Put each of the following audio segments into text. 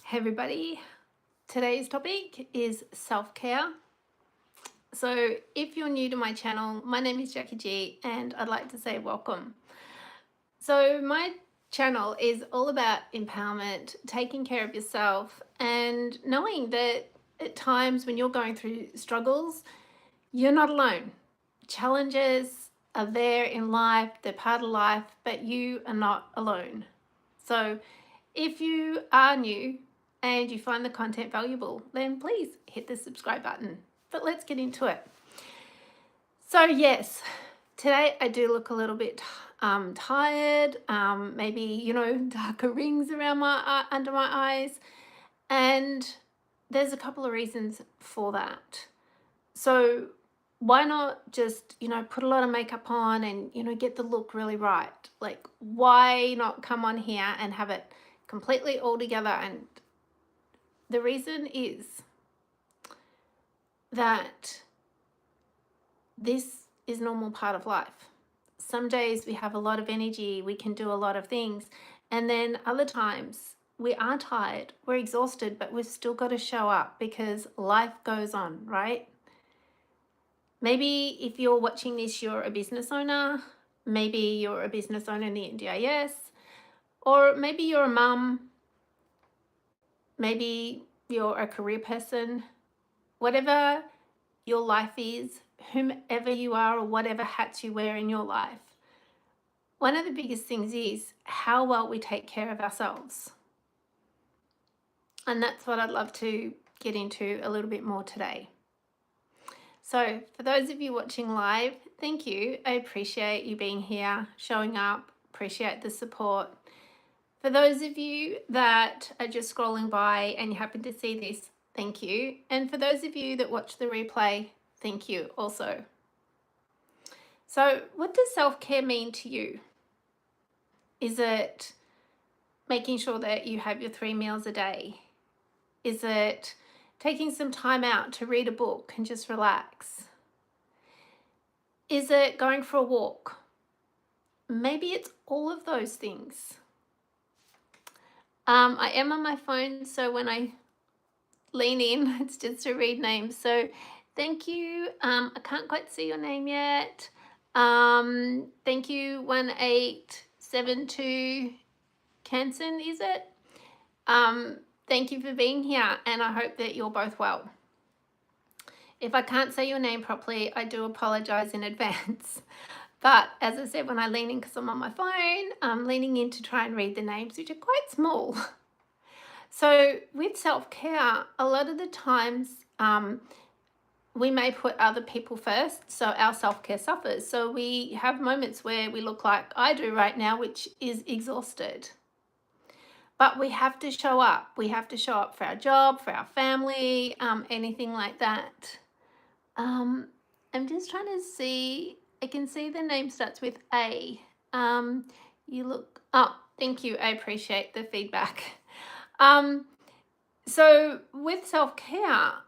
Hey everybody, today's topic is self-care. So if you're new to my channel, my name is Jacqui G and I'd like to say welcome. So my channel is all about empowerment, taking care of yourself and knowing that at times when you're going through struggles, you're not alone. Challenges are there in life, they're part of life, but you are not alone. So if you are new and you find the content valuable, then please hit the subscribe button. But let's get into it. So yes, today I do look a little bit tired, maybe, darker rings around my under my eyes. And there's a couple of reasons for that. So why not just, put a lot of makeup on and, get the look really right? Like, why not come on here and have it completely all together? And the reason is that this is normal part of life. Some days we have a lot of energy, we can do a lot of things, and then other times we are tired, we're exhausted, but we've still got to show up because life goes on, right? Maybe if you're watching this, you're a business owner, maybe you're a business owner in the NDIS, or maybe you're a mum, maybe you're a career person, whatever your life is, whomever you are, or whatever hats you wear in your life. One of the biggest things is how well we take care of ourselves. And that's what I'd love to get into a little bit more today. So for those of you watching live, thank you. I appreciate you being here, showing up, appreciate the support. For those of you that are just scrolling by and you happen to see this, thank you. And for those of you that watch the replay, thank you also. So what does self-care mean to you? Is it making sure that you have your 3 meals a day? Is it taking some time out to read a book and just relax? Is it going for a walk? Maybe it's all of those things. I am on my phone, so when I lean in, it's just to read names. So thank you. I can't quite see your name yet. Thank you, 1872 Canson, is it? Thank you for being here, and I hope that you're both well. If I can't say your name properly, I do apologize in advance. But as I said, when I lean in because I'm on my phone, I'm leaning in to try and read the names, which are quite small. So with self-care, a lot of the times we may put other people first, so our self-care suffers. So we have moments where we look like I do right now, which is exhausted. But we have to show up. We have to show up for our job, for our family, anything like that. I'm just trying to see. I can see the name starts with A. You look. Oh, thank you. I appreciate the feedback. So with self-care,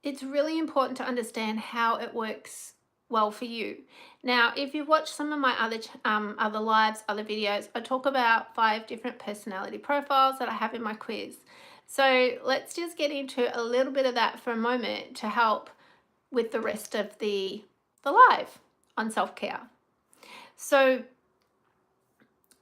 it's really important to understand how it works well for you. Now, if you've watched some of my other lives, other videos, I talk about 5 different personality profiles that I have in my quiz. So let's just get into a little bit of that for a moment to help with the rest of the live on self-care. So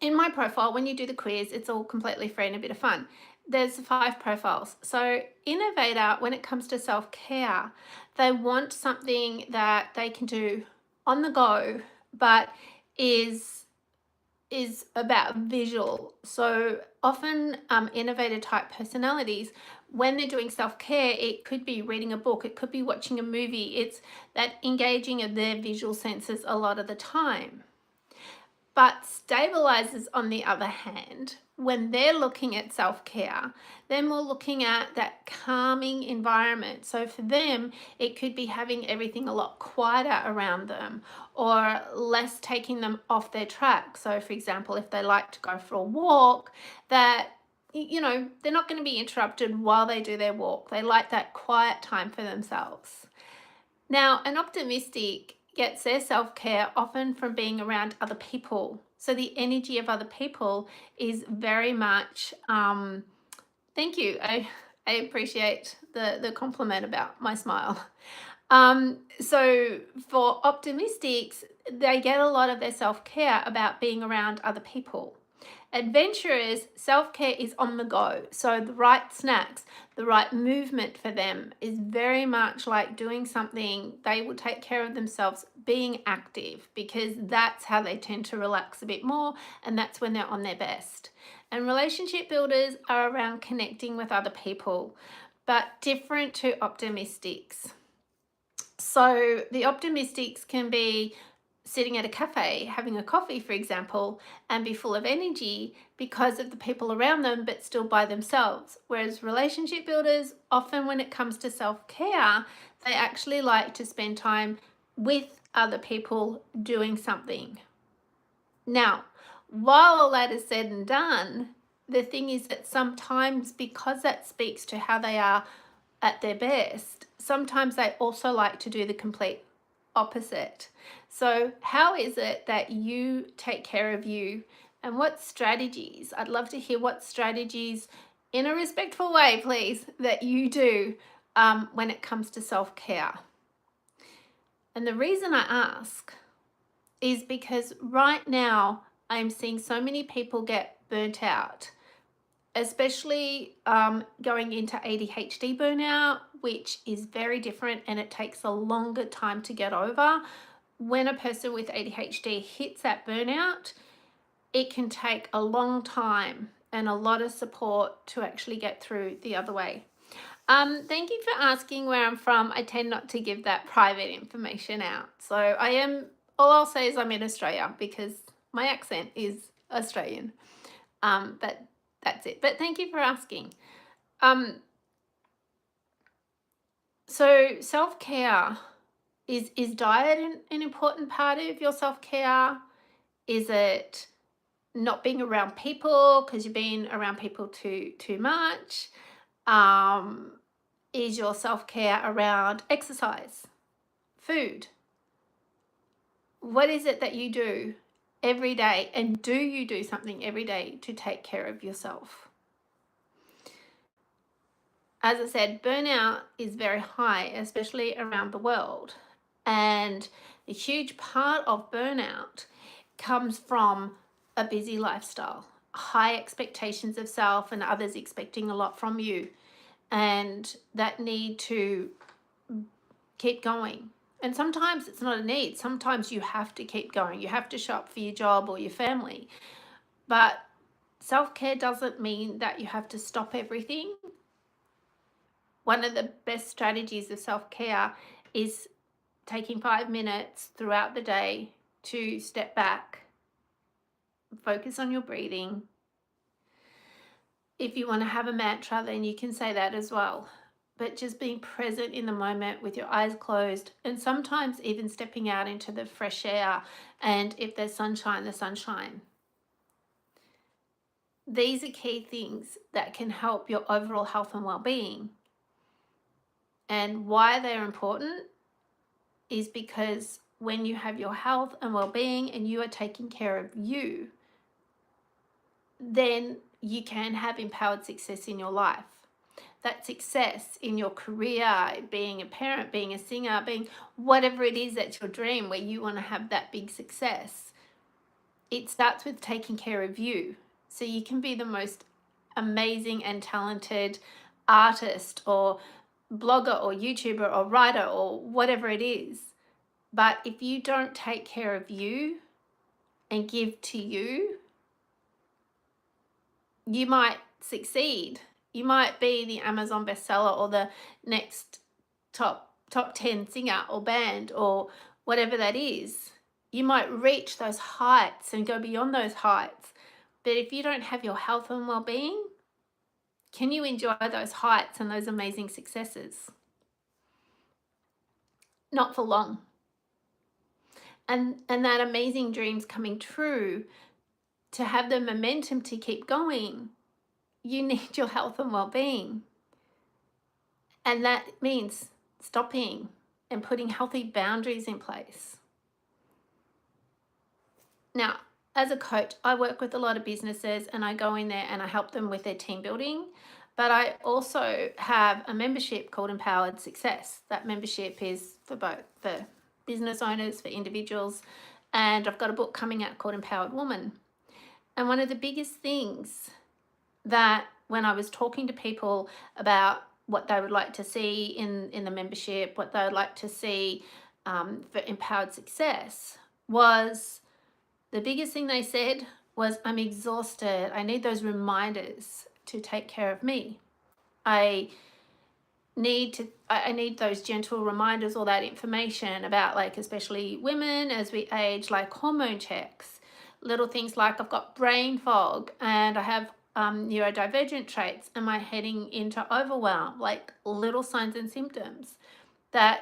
in my profile, when you do the quiz, it's all completely free and a bit of fun. There's 5 profiles. So innovator, when it comes to self-care, they want something that they can do on the go, but is about visual. So often innovator type personalities, when they're doing self-care, it could be reading a book, it could be watching a movie. It's that engaging of their visual senses a lot of the time. But stabilizers, on the other hand, when they're looking at self-care, they're more looking at that calming environment. So for them, it could be having everything a lot quieter around them or less taking them off their track. So for example, if they like to go for a walk, that they're not going to be interrupted while they do their walk. They like that quiet time for themselves. Now, an optimistic gets their self-care often from being around other people. So the energy of other people is very much Thank you. I appreciate the compliment about my smile. So for optimistics, they get a lot of their self-care about being around other people. Adventurers, self-care is on the go. So the right snacks, the right movement for them is very much like doing something. They will take care of themselves, being active, because that's how they tend to relax a bit more, and that's when they're on their best. And relationship builders are around connecting with other people, but different to optimistics. So the optimistics can be sitting at a cafe having a coffee, for example, and be full of energy because of the people around them, but still by themselves. Whereas relationship builders, often when it comes to self-care, they actually like to spend time with other people doing something. Now, while all that is said and done, the thing is that sometimes, because that speaks to how they are at their best, sometimes they also like to do the complete opposite. So how is it that you take care of you, and what strategies? I'd love to hear what strategies, in a respectful way, please, that you do when it comes to self-care. And the reason I ask is because right now I'm seeing so many people get burnt out, especially going into ADHD burnout, which is very different and it takes a longer time to get over. When a person with ADHD hits that burnout, it can take a long time and a lot of support to actually get through the other way. Thank you for asking where I'm from. I tend not to give that private information out. So all I'll say is I'm in Australia because my accent is Australian. But that's it. But thank you for asking. So self-care, is diet an important part of your self-care? Is it not being around people because you've been around people too much? Is your self-care around exercise, food? What is it that you do every day, and do you do something every day to take care of yourself? As I said, burnout is very high, especially around the world. And a huge part of burnout comes from a busy lifestyle, high expectations of self and others expecting a lot from you, and that need to keep going. And sometimes it's not a need. Sometimes you have to keep going. You have to show up for your job or your family. But self-care doesn't mean that you have to stop everything. One of the best strategies of self-care is taking 5 minutes throughout the day to step back, focus on your breathing. If you want to have a mantra, then you can say that as well. But just being present in the moment with your eyes closed, and sometimes even stepping out into the fresh air, and if there's sunshine, the sunshine. These are key things that can help your overall health and well-being. And why they're important is because when you have your health and well-being and you are taking care of you, then you can have empowered success in your life. That success in your career, being a parent, being a singer, being whatever it is that's your dream, where you want to have that big success, it starts with taking care of you. So you can be the most amazing and talented artist or blogger or YouTuber or writer or whatever it is. But if you don't take care of you and give to you, you might succeed. You might be the Amazon bestseller or the next top 10 singer or band or whatever that is. You might reach those heights and go beyond those heights. But if you don't have your health and well-being, can you enjoy those heights and those amazing successes? Not for long. And that amazing dreams coming true, to have the momentum to keep going, you need your health and well-being. And that means stopping and putting healthy boundaries in place. Now, as a coach, I work with a lot of businesses and I go in there and I help them with their team building. But I also have a membership called Empowered Success. That membership is for both for business owners, for individuals, and I've got a book coming out called Empowered Woman. And one of the biggest things that when I was talking to people about what they would like to see in the membership, what they would like to see for Empowered Success, was the biggest thing they said was, I'm exhausted. I need those reminders to take care of me. I need those gentle reminders, all that information about, like, especially women as we age, like hormone checks, little things like I've got brain fog and I have neurodivergent traits. Am I heading into overwhelm? Like little signs and symptoms that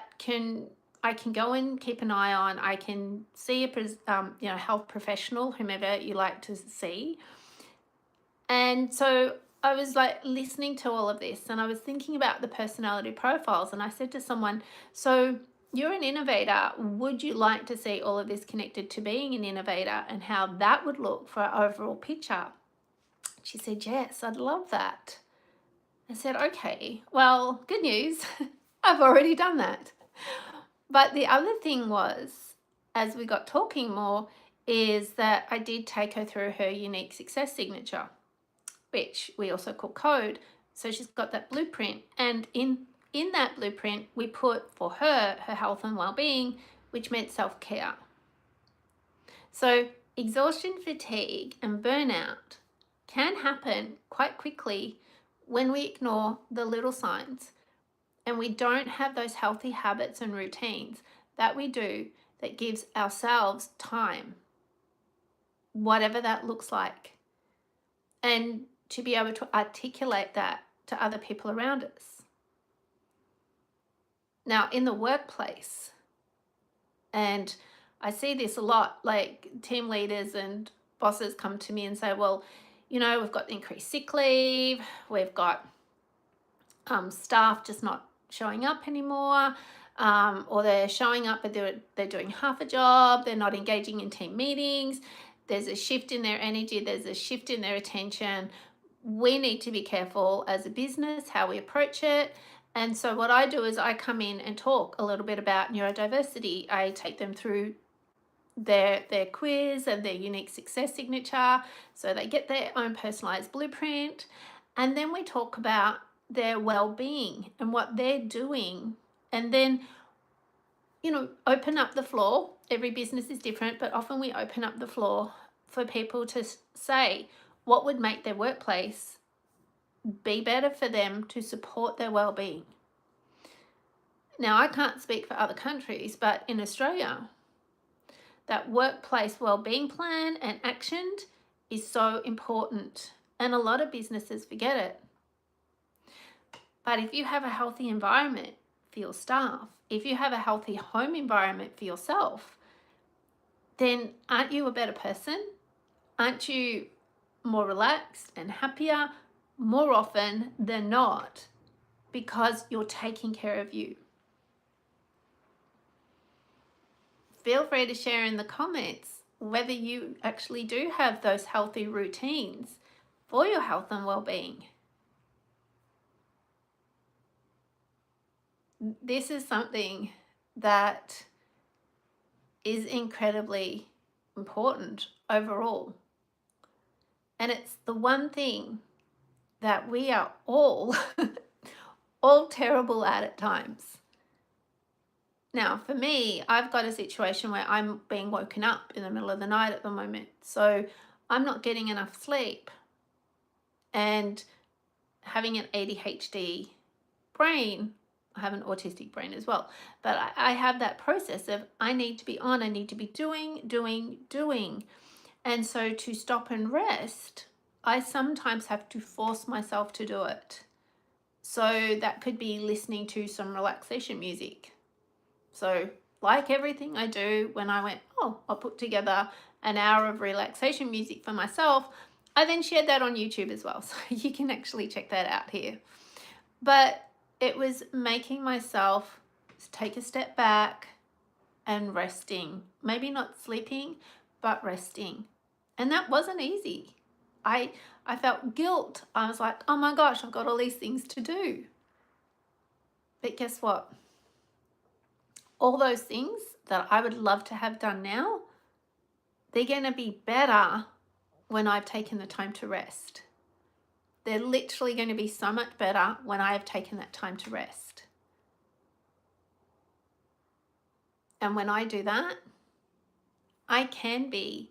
I can go and keep an eye on. I can see a health professional, whomever you like to see. And so I was like listening to all of this and I was thinking about the personality profiles, and I said to someone, so you're an innovator. Would you like to see all of this connected to being an innovator and how that would look for our overall picture? She said, yes, I'd love that. I said, okay, well, good news. I've already done that. But the other thing was, as we got talking more, is that I did take her through her unique success signature, which we also call code. So she's got that blueprint. And in that blueprint, we put for her health and well-being, which meant self-care. So exhaustion, fatigue, and burnout can happen quite quickly when we ignore the little signs and we don't have those healthy habits and routines that we do that gives ourselves time, whatever that looks like, and to be able to articulate that to other people around us. Now, in the workplace, and I see this a lot, like team leaders and bosses come to me and say, well, we've got increased sick leave, we've got staff just not showing up anymore, or they're showing up but they're doing half a job, they're not engaging in team meetings, there's a shift in their energy, there's a shift in their attention. We need to be careful as a business how we approach it. And so what I do is I come in and talk a little bit about neurodiversity. I take them through their quiz and their unique success signature so they get their own personalized blueprint. And then we talk about their well-being and what they're doing, and then open up the floor. Every business is different, but often we open up the floor for people to say what would make their workplace be better for them to support their well-being. Now, I can't speak for other countries, but in Australia, that workplace well-being plan and action is so important, and a lot of businesses forget it. But if you have a healthy environment for your staff, if you have a healthy home environment for yourself, then aren't you a better person? Aren't you more relaxed and happier more often than not, because you're taking care of you? Feel free to share in the comments whether you actually do have those healthy routines for your health and well-being. This is something that is incredibly important overall. And it's the one thing that we are all terrible at times. Now, for me, I've got a situation where I'm being woken up in the middle of the night at the moment. So I'm not getting enough sleep. And having an ADHD brain, I have an autistic brain as well, but I have that process of I need to be on, I need to be doing. And so to stop and rest, I sometimes have to force myself to do it. So that could be listening to some relaxation music. So like everything I do, when I went, I'll put together an hour of relaxation music for myself, I then shared that on YouTube as well. So you can actually check that out here. But it was making myself take a step back and resting. Maybe not sleeping, but resting. And that wasn't easy. I I felt guilt. I was like, oh my gosh, I've got all these things to do. But guess what? All those things that I would love to have done now, they're going to be better when I've taken the time to rest. They're literally going to be so much better when I have taken that time to rest. And when I do that, I can be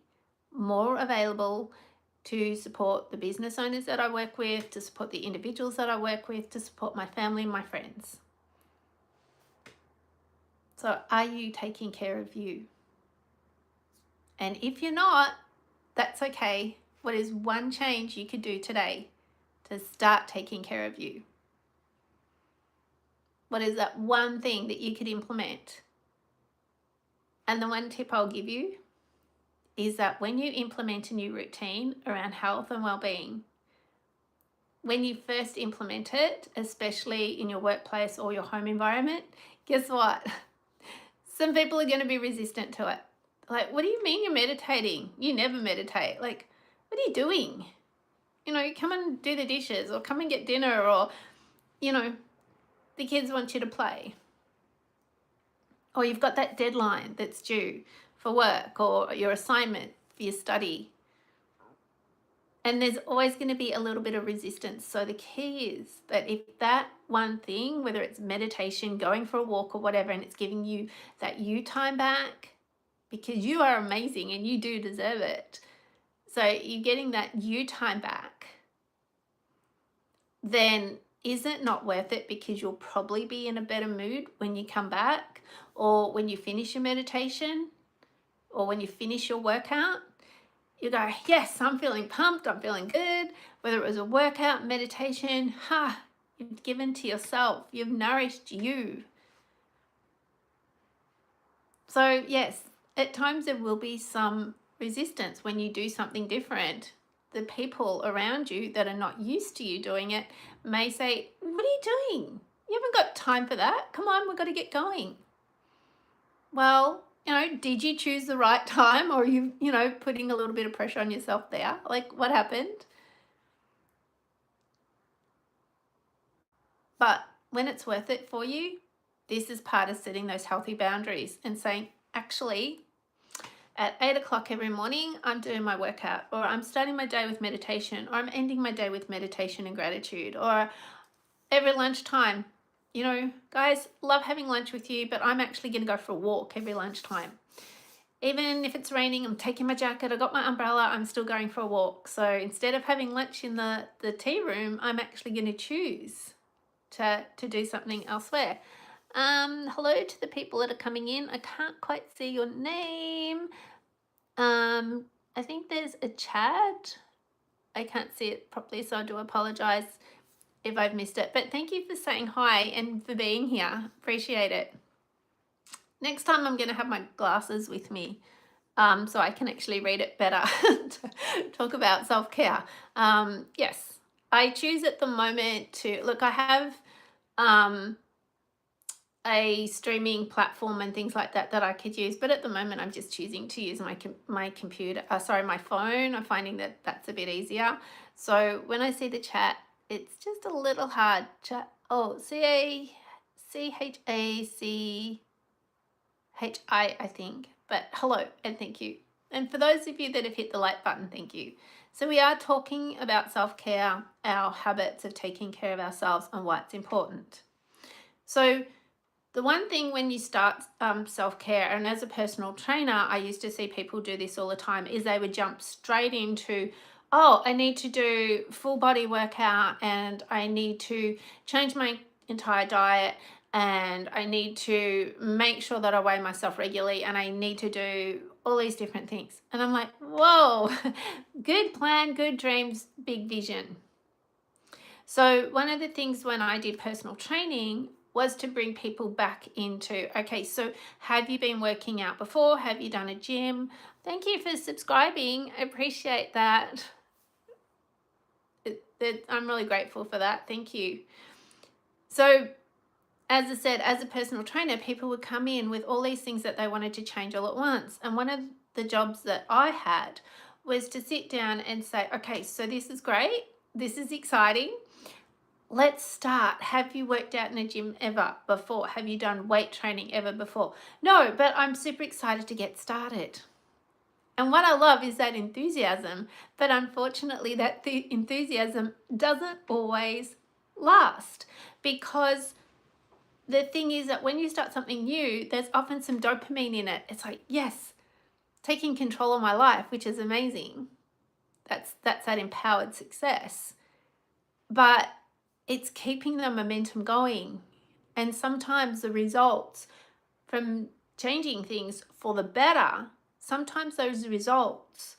more available to support the business owners that I work with, to support the individuals that I work with, to support my family and my friends. So are you taking care of you? And if you're not, that's okay. What is one change you could do today to start taking care of you? What is that one thing that you could implement? And the one tip I'll give you is that when you implement a new routine around health and well-being, when you first implement it, especially in your workplace or your home environment, guess what? Some people are going to be resistant to it. Like, what do you mean you're meditating? You never meditate. Like, what are you doing? You know, come and do the dishes, or come and get dinner, or, you know, the kids want you to play. Or you've got that deadline that's due for work or your assignment for your study. And there's always going to be a little bit of resistance. So the key is that if that one thing, whether it's meditation, going for a walk or whatever, and it's giving you that you time back, because you are amazing and you do deserve it. So you're getting that you time back, then is it not worth it? Because you'll probably be in a better mood when you come back, or when you finish your meditation, or when you finish your workout. You go, yes, I'm feeling pumped, I'm feeling good. Whether it was a workout, meditation, you've given to yourself, you've nourished you. So yes, at times there will be some resistance when you do something different. The people around you that are not used to you doing it may say, what are you doing? You haven't got time for that. Come on, we've got to get going. Well, you know, did you choose the right time, or are you, putting a little bit of pressure on yourself there? Like, what happened? But when it's worth it for you, this is part of setting those healthy boundaries and saying, actually, at 8 o'clock every morning, I'm doing my workout, or I'm starting my day with meditation, or I'm ending my day with meditation and gratitude, or every lunchtime. You know, guys, love having lunch with you, but I'm actually going to go for a walk every lunchtime. Even if it's raining, I'm taking my jacket, I got my umbrella, I'm still going for a walk. So instead of having lunch in the tea room, I'm actually going to choose to do something elsewhere. Hello to the people that are coming in. I can't quite see your name. I think there's a chat. I can't see it properly, so I do apologize if I've missed it. But thank you for saying hi and for being here. Appreciate it. Next time I'm going to have my glasses with me, so I can actually read it better to talk about self-care. Yes, I choose at the moment to, look, I have a streaming platform and things like that I could use, but at the moment I'm just choosing to use my computer, my phone. I'm finding that that's a bit easier. So when I see the chat, it's just a little hard. Chat. Oh, CACHACHI, I think. But hello and thank you. And for those of you that have hit the like button, thank you. So we are talking about self-care, our habits of taking care of ourselves, and why it's important. So the one thing when you start self-care, and as a personal trainer, I used to see people do this all the time, is they would jump straight into, oh, I need to do full body workout, and I need to change my entire diet, and I need to make sure that I weigh myself regularly, and I need to do all these different things. And I'm like, whoa, good plan, good dreams, big vision. So one of the things when I did personal training was to bring people back into, okay, so have you been working out before? Have you done a gym? Thank you for subscribing. I appreciate that. I'm really grateful for that. Thank you. So as I said, as a personal trainer, people would come in with all these things that they wanted to change all at once. And one of the jobs that I had was to sit down and say, okay, so this is great. This is exciting. Let's start. Have you worked out in a gym ever before? Have you done weight training ever before? No, but I'm super excited to get started. And what I love is that enthusiasm, but unfortunately that the enthusiasm doesn't always last, because the thing is that when you start something new, there's often some dopamine in it. It's like, yes, taking control of my life, which is amazing. That's that empowered success. But it's keeping the momentum going. And sometimes the results from changing things for the better, sometimes those results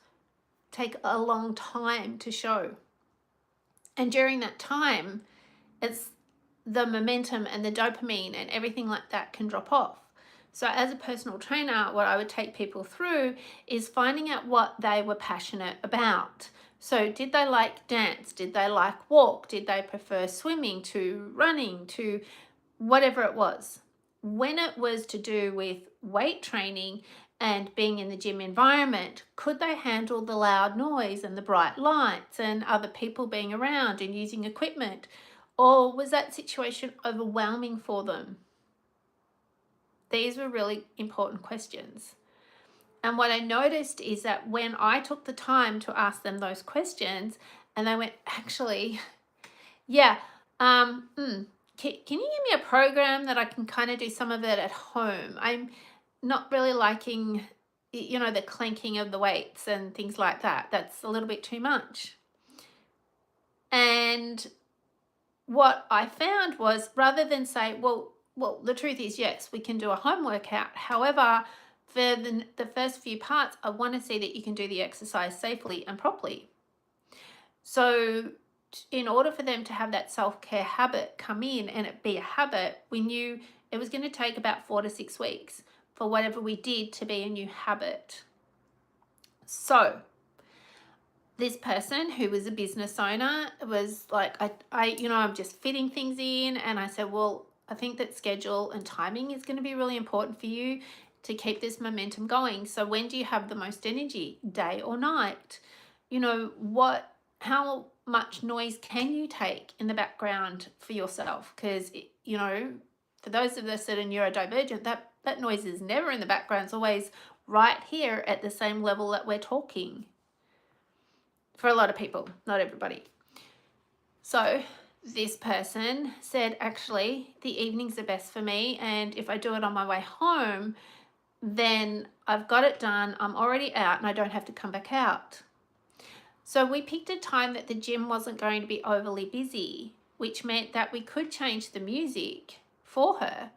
take a long time to show. And during that time, it's the momentum and the dopamine and everything like that can drop off. So as a personal trainer, what I would take people through is finding out what they were passionate about. So did they like dance? Did they like walk? Did they prefer swimming to running to whatever it was? When it was to do with weight training and being in the gym environment, could they handle the loud noise and the bright lights and other people being around and using equipment? Or was that situation overwhelming for them? These were really important questions. And what I noticed is that when I took the time to ask them those questions, and they went, actually, yeah, can you give me a program that I can kind of do some of it at home? I'm not really liking, the clanking of the weights and things like that. That's a little bit too much. And what I found was, rather than say, well, the truth is, yes, we can do a home workout. However, for the first few parts, I want to see that you can do the exercise safely and properly. So in order for them to have that self-care habit come in and it be a habit, we knew it was going to take about 4 to 6 weeks for whatever we did to be a new habit. So this person who was a business owner was like, I'm just fitting things in. And I said, well, I think that schedule and timing is going to be really important for you to keep this momentum going. So when do you have the most energy, day or night? How much noise can you take in the background for yourself? Because, for those of us that are neurodivergent, that noise is never in the background. It's always right here at the same level that we're talking. For a lot of people, not everybody. So this person said, actually, the evenings are best for me. And if I do it on my way home, then I've got it done. I'm already out and I don't have to come back out. So we picked a time that the gym wasn't going to be overly busy, which meant that we could change the music for her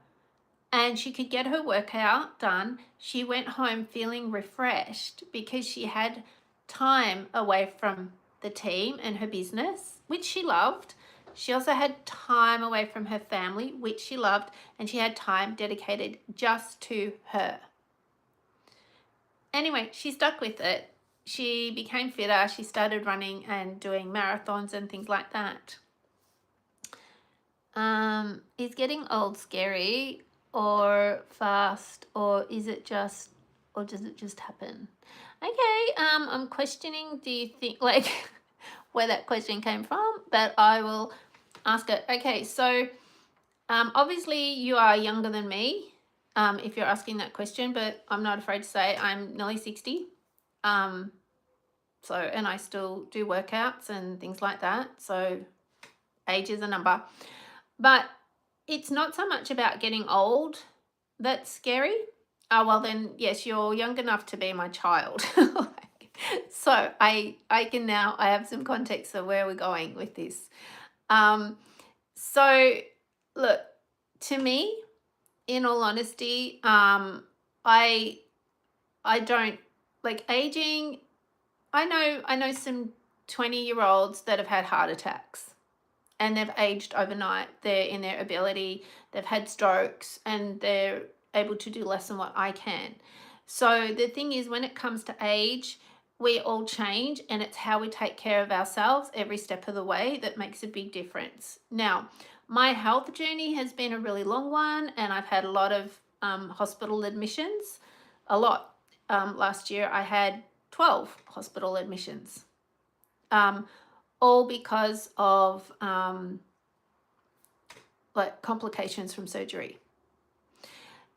and she could get her workout done. She went home feeling refreshed because she had time away from the team and her business, which she loved. She also had time away from her family, which she loved, and she had time dedicated just to her. Anyway, she stuck with it. She became fitter. She started running and doing marathons and things like that. Is getting old scary or fast, or does it just happen? Okay, I'm questioning, do you think, where that question came from, but I will ask it. Okay, so obviously you are younger than me, if you're asking that question, but I'm not afraid to say I'm nearly 60. And I still do workouts and things like that. So age is a number. But it's not so much about getting old that's scary. Oh, well then, yes, you're young enough to be my child. So I have some context of where we're going with this. So look, to me, in all honesty, I don't like aging. I know some 20-year-olds that have had heart attacks and they've aged overnight. They're in their ability, they've had strokes, and they're able to do less than what I can. So the thing is, when it comes to age, we all change, and it's how we take care of ourselves every step of the way that makes a big difference. Now, my health journey has been a really long one, and I've had a lot of hospital admissions, a lot. Last year I had 12 hospital admissions, all because of like complications from surgery.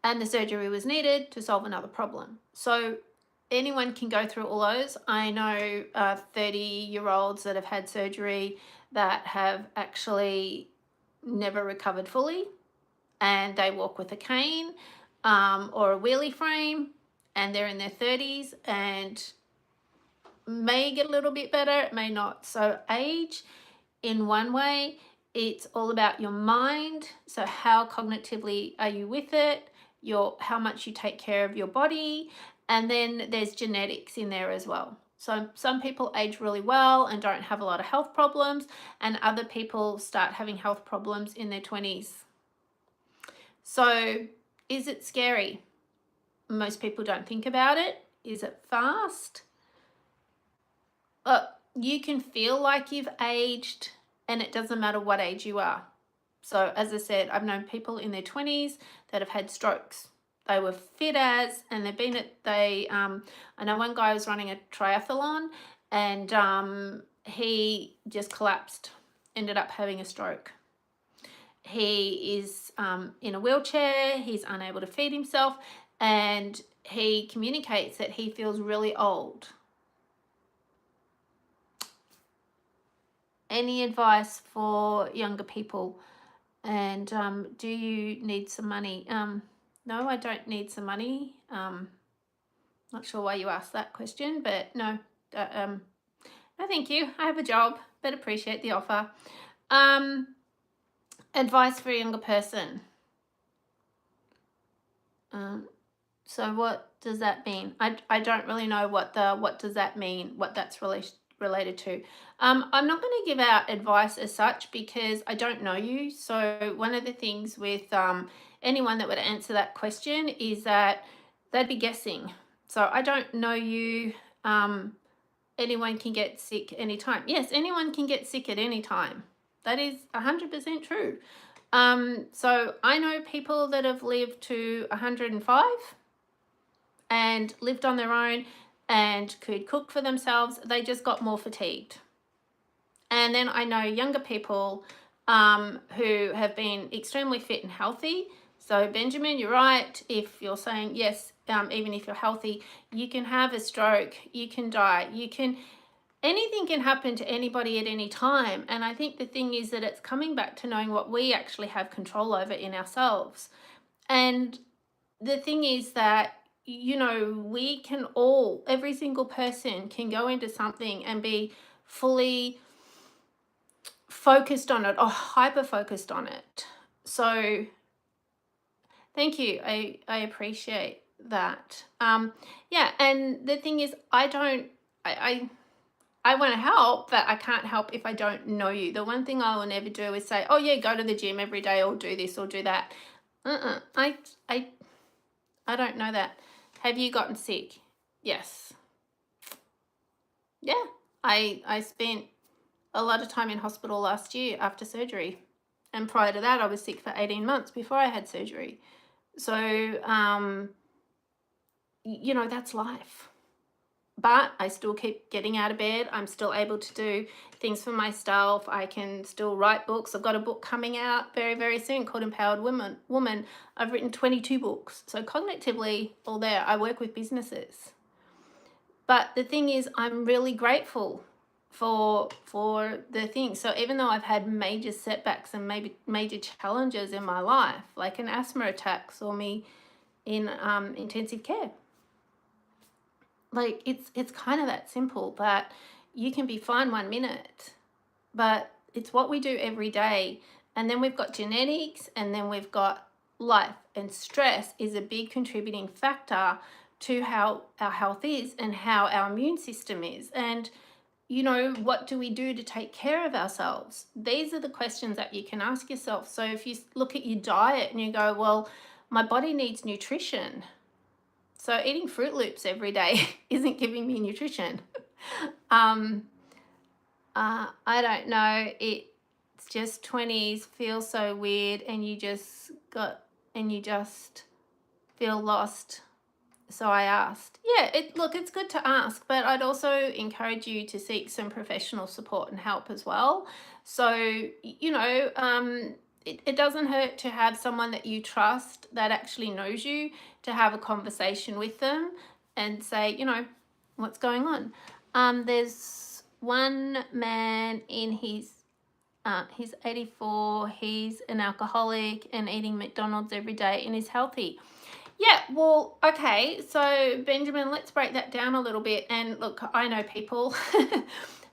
And the surgery was needed to solve another problem. So anyone can go through all those. I know 30-year-olds that have had surgery that have actually never recovered fully, and they walk with a cane or a wheelie frame, and they're in their 30s and may get a little bit better, it may not. So age, in one way, it's all about your mind. So how cognitively are you with it, how much you take care of your body, and then there's genetics in there as well. So some people age really well and don't have a lot of health problems, and other people start having health problems in their 20s. So is it scary? Most people don't think about it. Is it fast? You can feel like you've aged, and it doesn't matter what age you are. So as I said, I've known people in their 20s that have had strokes. They were fit as, and they've been I know one guy was running a triathlon, and he just collapsed, ended up having a stroke. He is in a wheelchair, he's unable to feed himself, and he communicates that he feels really old. Any advice for younger people? And do you need some money? No, I don't need some money. Not sure why you asked that question, but no, no thank you. I have a job, but appreciate the offer. Advice for a younger person. So what does that mean? I don't really know what does that mean, what that's related to. I'm not going to give out advice as such because I don't know you. So one of the things with anyone that would answer that question is that they'd be guessing. So I don't know you. Anyone can get sick anytime. Yes, anyone can get sick at any time. That is 100% true. So I know people that have lived to 105 and lived on their own and could cook for themselves. They just got more fatigued. And then I know younger people who have been extremely fit and healthy. So Benjamin, you're right. If you're saying yes, even if you're healthy, you can have a stroke, you can die, anything can happen to anybody at any time. And I think the thing is that it's coming back to knowing what we actually have control over in ourselves. And the thing is that, we can every single person can go into something and be fully focused on it or hyper focused on it. So thank you. I appreciate that. Yeah. And the thing is, I want to help, but I can't help if I don't know you. The one thing I will never do is say, oh yeah, go to the gym every day or do this or do that. I don't know that. Have you gotten sick? Yes. Yeah. I spent a lot of time in hospital last year after surgery. And prior to that, I was sick for 18 months before I had surgery. So, that's life. But I still keep getting out of bed. I'm still able to do things for myself. I can still write books. I've got a book coming out very, very soon called Empowered Woman. I've written 22 books. So cognitively, all there. I work with businesses. But the thing is, I'm really grateful for the thing. So even though I've had major setbacks and maybe major challenges in my life, like an asthma attack saw me in intensive care. Like it's kind of that simple, but you can be fine 1 minute, but it's what we do every day. And then we've got genetics, and then we've got life, and stress is a big contributing factor to how our health is and how our immune system is. And what do we do to take care of ourselves? These are the questions that you can ask yourself. So if you look at your diet and you go, well, my body needs nutrition. So eating Fruit Loops every day isn't giving me nutrition. I don't know. It's just 20s, feels so weird, and you just feel lost. So I asked. Yeah, look, it's good to ask, but I'd also encourage you to seek some professional support and help as well. So, it doesn't hurt to have someone that you trust that actually knows you, to have a conversation with them and say, what's going on. There's one man in he's 84, he's an alcoholic and eating McDonald's every day and is healthy. Yeah, well, okay. So, Benjamin, let's break that down a little bit. And look, I know people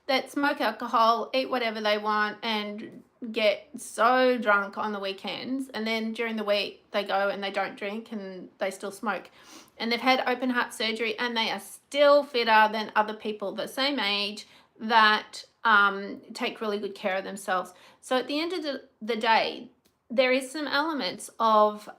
that smoke alcohol, eat whatever they want, and get so drunk on the weekends. And then during the week, they go and they don't drink and they still smoke. And they've had open heart surgery and they are still fitter than other people the same age that take really good care of themselves. So, at the end of the day, there is some elements of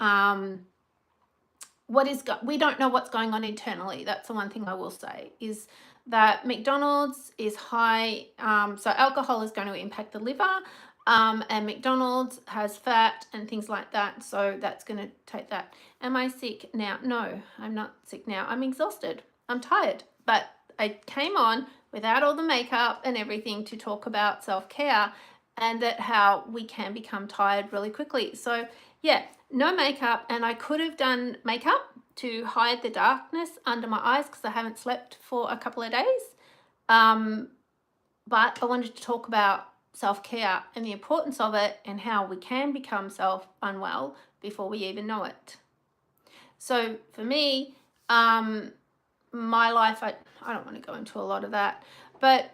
we don't know what's going on internally. That's the one thing I will say, is that McDonald's is high, so alcohol is going to impact the liver, and McDonald's has fat and things like that, so that's going to take that. Am I sick now? No, I'm not sick now. I'm exhausted. I'm tired, but I came on without all the makeup and everything to talk about self-care and that how we can become tired really quickly. So yeah, no makeup, and I could have done makeup to hide the darkness under my eyes because I haven't slept for a couple of days. But I wanted to talk about self-care and the importance of it and how we can become unwell before we even know it. So for me, my life, I don't want to go into a lot of that, but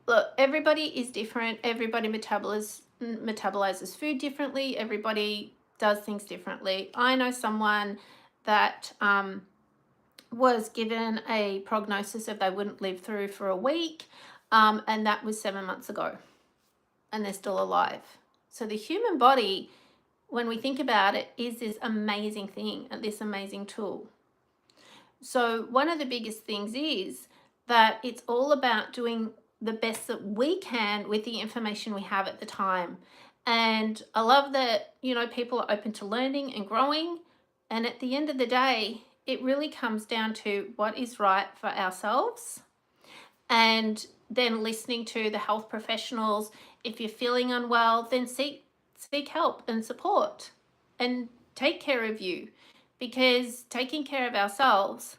look, everybody is different. Everybody metabolizes food differently. Everybody does things differently. I know someone that was given a prognosis of they wouldn't live through for a week, and that was 7 months ago, and they're still alive. So the human body, when we think about it, is this amazing thing and this amazing tool. So one of the biggest things is that it's all about doing the best that we can with the information we have at the time. And I love that, people are open to learning and growing. And at the end of the day, it really comes down to what is right for ourselves, and then listening to the health professionals. If you're feeling unwell, then seek help and support and take care of you, because taking care of ourselves,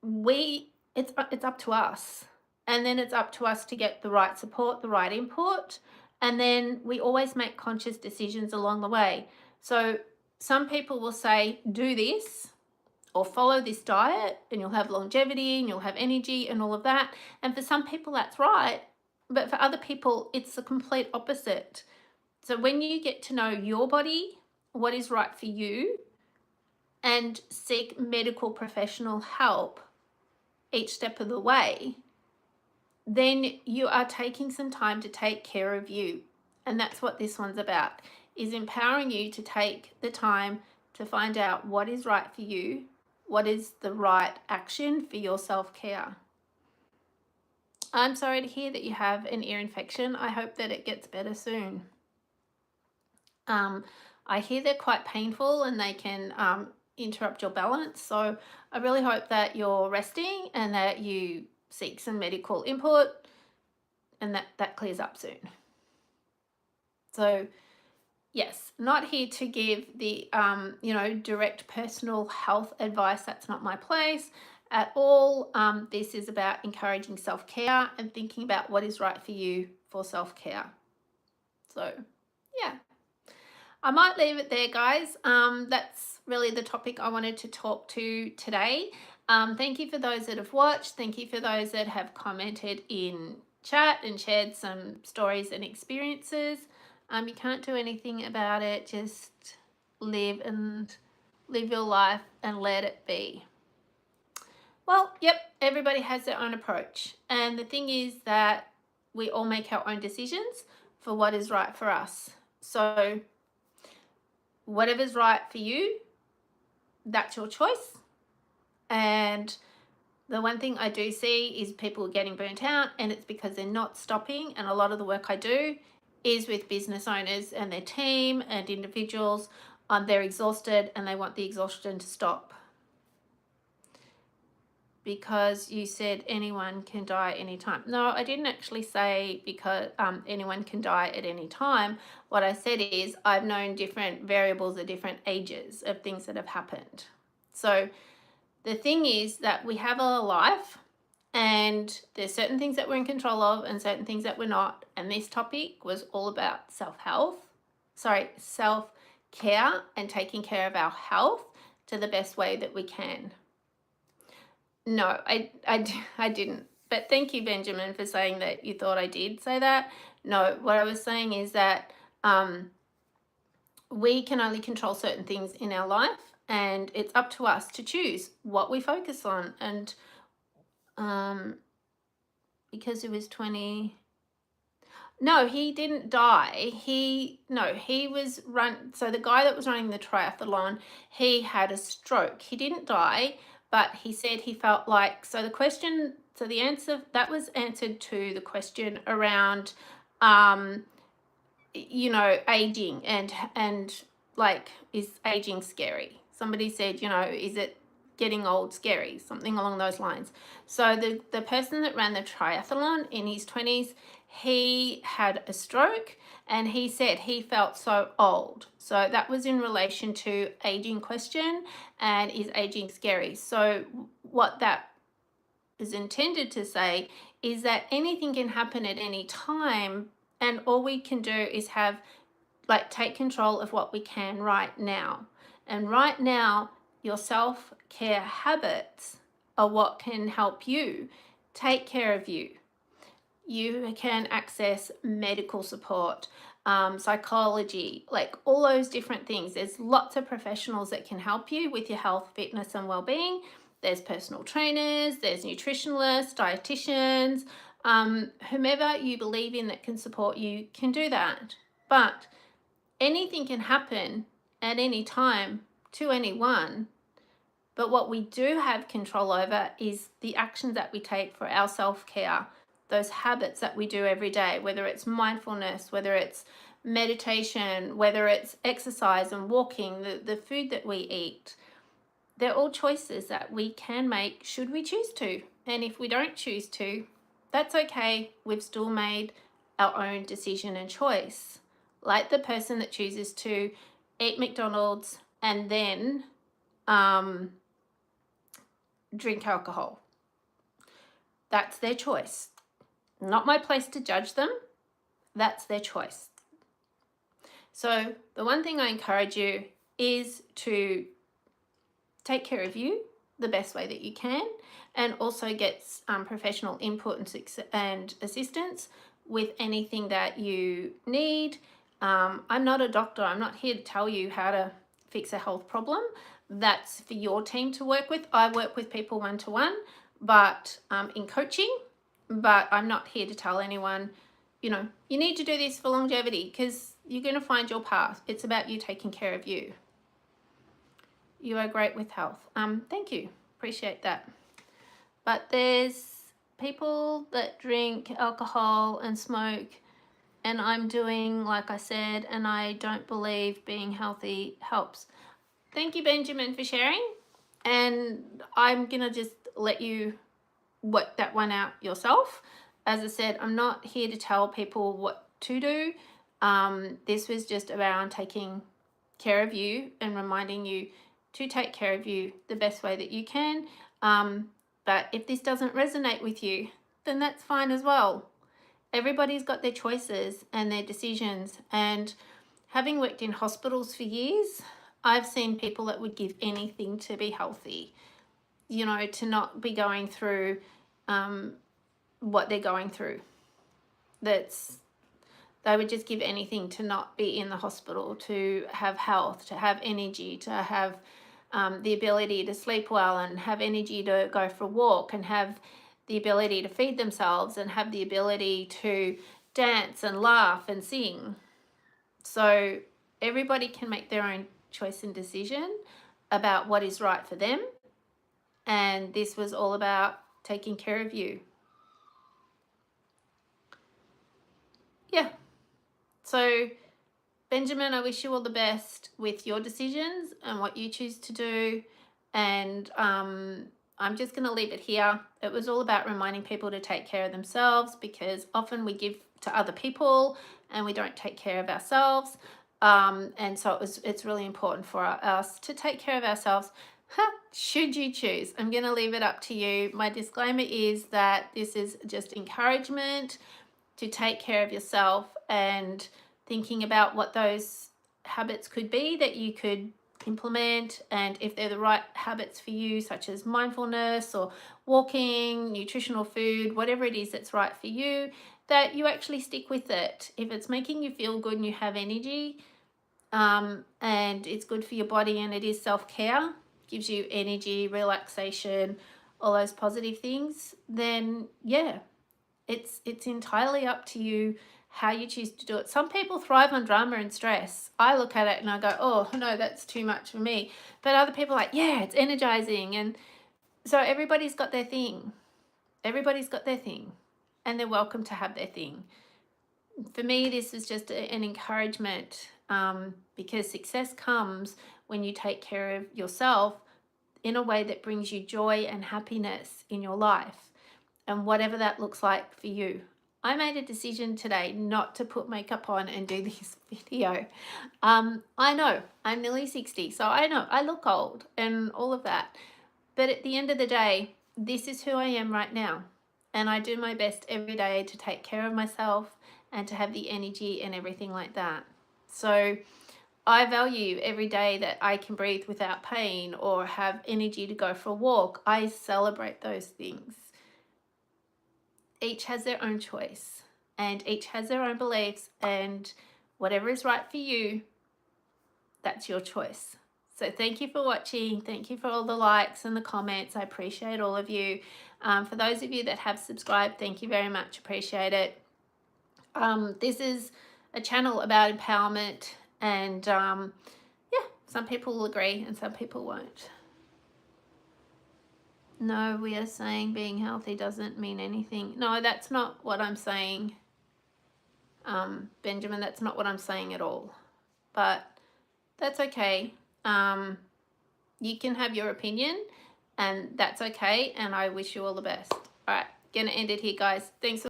it's up to us. And then it's up to us to get the right support, the right input, and then we always make conscious decisions along the way. So some people will say, do this or follow this diet and you'll have longevity and you'll have energy and all of that. And for some people that's right, but for other people it's the complete opposite. So when you get to know your body, what is right for you, and seek medical professional help each step of the way, then you are taking some time to take care of you. And that's what this one's about, is empowering you to take the time to find out what is right for you, what is the right action for your self-care. I'm sorry to hear that you have an ear infection. I hope that it gets better soon. I hear they're quite painful and they can interrupt your balance. So I really hope that you're resting and that you seek some medical input and that clears up soon. So yes, not here to give the direct personal health advice. That's not my place at all. This is about encouraging self-care and thinking about what is right for you for self-care. So yeah, I might leave it there, guys. That's really the topic I wanted to talk to today. Thank you for those that have watched. Thank you for those that have commented in chat and shared some stories and experiences. You can't do anything about it. Just live your life and let it be. Well, yep, everybody has their own approach. And the thing is that we all make our own decisions for what is right for us. So whatever's right for you, that's your choice. And the one thing I do see is people getting burnt out, and it's because they're not stopping. And a lot of the work I do is with business owners and their team and individuals. They're exhausted and they want the exhaustion to stop. because you said anyone can die anytime. No, I didn't actually say because anyone can die at any time. What I said is I've known different variables at different ages of things that have happened. So the thing is that we have a life, and there's certain things that we're in control of and certain things that we're not. And this topic was all about self-care and taking care of our health to the best way that we can. No, I didn't. But thank you, Benjamin, for saying that you thought I did say that. No, what I was saying is that we can only control certain things in our life, and it's up to us to choose what we focus on. And because it was 20. No, he didn't die. He was so the guy that was running the triathlon, he had a stroke. He didn't die, but he said he felt like, the answer that was answered to the question around aging and like, is aging scary? Somebody said, is it getting old scary? Something along those lines. So the person that ran the triathlon in his 20s, he had a stroke, and he said he felt so old. So that was in relation to aging question, and is aging scary? So what that is intended to say is that anything can happen at any time, and all we can do is take control of what we can right now. And right now, your self-care habits are what can help you take care of you. You can access medical support, psychology, like all those different things. There's lots of professionals that can help you with your health, fitness, and well-being. There's personal trainers, there's nutritionalists, dietitians, whomever you believe in that can support you can do that. But anything can happen at any time to anyone. But what we do have control over is the actions that we take for our self-care, those habits that we do every day, whether it's mindfulness, whether it's meditation, whether it's exercise and walking, the food that we eat. They're all choices that we can make should we choose to. And if we don't choose to, that's okay. We've still made our own decision and choice. Like the person that chooses to eat McDonald's and then drink alcohol. That's their choice. Not my place to judge them. That's their choice. So the one thing I encourage you is to take care of you the best way that you can, and also get professional input and assistance with anything that you need. I'm not a doctor. I'm not here to tell you how to fix a health problem. That's for your team to work with. I work with people one-to-one, but in coaching, but I'm not here to tell anyone, you need to do this for longevity, because you're going to find your path. It's about you taking care of you. You are great with health. Thank you. Appreciate that. But there's people that drink alcohol and smoke, and I'm doing like I said, and I don't believe being healthy helps. Thank you, Benjamin, for sharing. And I'm going to just let you work that one out yourself. As I said, I'm not here to tell people what to do. This was just around taking care of you and reminding you to take care of you the best way that you can. But if this doesn't resonate with you, then that's fine as well. Everybody's got their choices and their decisions. And having worked in hospitals for years, I've seen people that would give anything to be healthy, to not be going through what they're going through. They would just give anything to not be in the hospital, to have health, to have energy, to have the ability to sleep well and have energy to go for a walk and have the ability to feed themselves and have the ability to dance and laugh and sing. So everybody can make their own choice and decision about what is right for them. And this was all about taking care of you. Yeah. So Benjamin, I wish you all the best with your decisions and what you choose to do. And I'm just going to leave it here. It was all about reminding people to take care of themselves, because often we give to other people and we don't take care of ourselves. And so it's really important for us to take care of ourselves. Should you choose, I'm going to leave it up to you. My disclaimer is that this is just encouragement to take care of yourself, and thinking about what those habits could be that you could implement, and if they're the right habits for you, such as mindfulness or walking, nutritional food, whatever it is that's right for you, that you actually stick with it. If it's making you feel good and you have energy, and it's good for your body, and it is self-care, gives you energy, relaxation, all those positive things, then yeah, it's entirely up to you how you choose to do it. Some people thrive on drama and stress. I look at it and I go, oh no, that's too much for me. But other people are like, yeah, it's energizing. And so everybody's got their thing. Everybody's got their thing, and they're welcome to have their thing. For me, this is just an encouragement, because success comes when you take care of yourself in a way that brings you joy and happiness in your life, and whatever that looks like for you. I made a decision today not to put makeup on and do this video. I know I'm nearly 60, so I know I look old and all of that. But at the end of the day, this is who I am right now. And I do my best every day to take care of myself and to have the energy and everything like that. So I value every day that I can breathe without pain or have energy to go for a walk. I celebrate those things. Each has their own choice, and each has their own beliefs, and whatever is right for you, that's your choice. So thank you for watching. Thank you for all the likes and the comments. I appreciate all of you. For those of you that have subscribed, thank you very much. Appreciate it. This is a channel about empowerment, and yeah, some people will agree and some people won't. No, we are saying being healthy doesn't mean anything. No, that's not what I'm saying, Benjamin. That's not what I'm saying at all. But that's okay. You can have your opinion, and that's okay. And I wish you all the best. All right, gonna end it here, guys. Thanks for